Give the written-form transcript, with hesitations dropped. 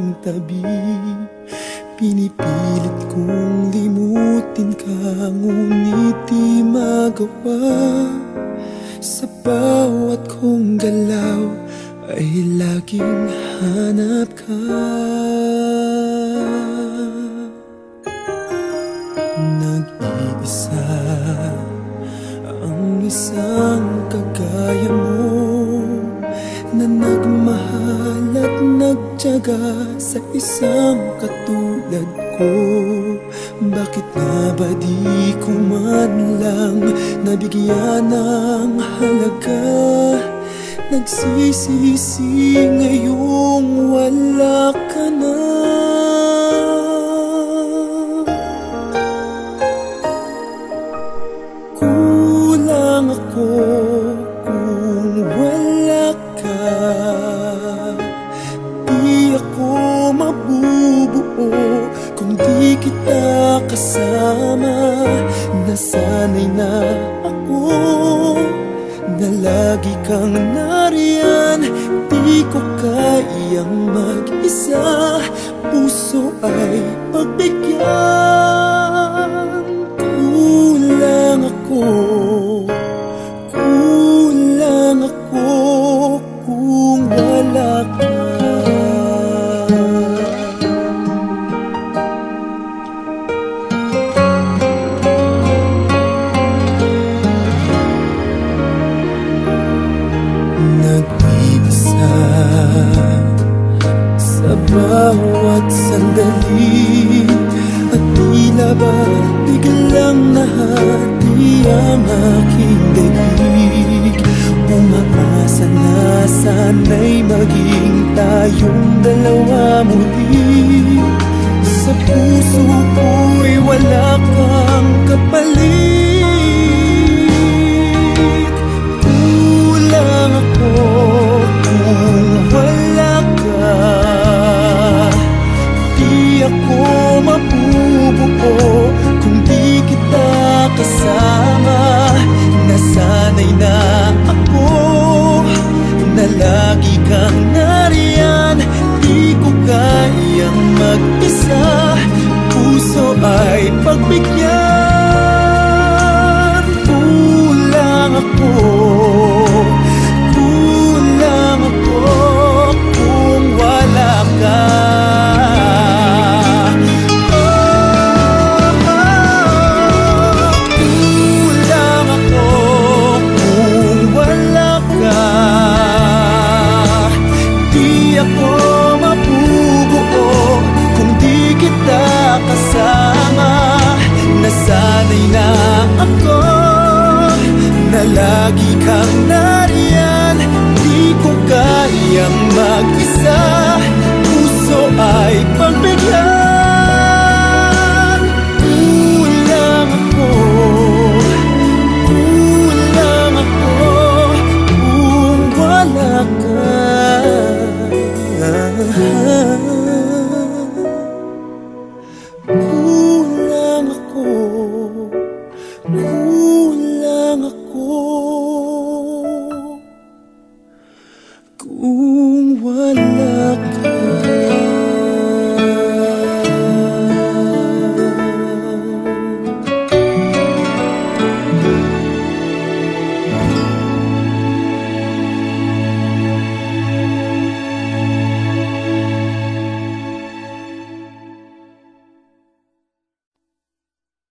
aking tabi. Pinipilit kong limutin ka, ngunit di magawa. Sa bawat kong galaw ay laging hanap ka. Nag-iisa ang isang kagaya mo, na nagmahal at nagtiyaga sa isang katulad ko. Bakit nga ba di ko man lang nabigyan ng halaga? Nagsisisi ngayong wala ka na. Kulang ako kung wala ka. Di ako mabubuo kung di kita kasama. Nasanay na ako na lagi kang nariyan. Di ko kayang mag-isa, puso ay pagbigyan. Kulang ako, kulang ako kung wala ka. Nag-iisa sa bawat sandali, at tila ba biglang nahati ang aking daig. Umaasa na sana'y maging tayong dalawa muli. Sa puso ko'y wala kang kapalit. Kulang ako kung wala ka. Di ako mabubuo kung di kita kasama. Nasanay na ako na lagi kang nariyan. Di ko kayang mag-isa, puso ay pagbigyan. Kulang ako, kulang ako kung wala ka. Kulang ako kung wala ka. Di ako mabubuo kung di kita kasama. Nasanay na ako na lagi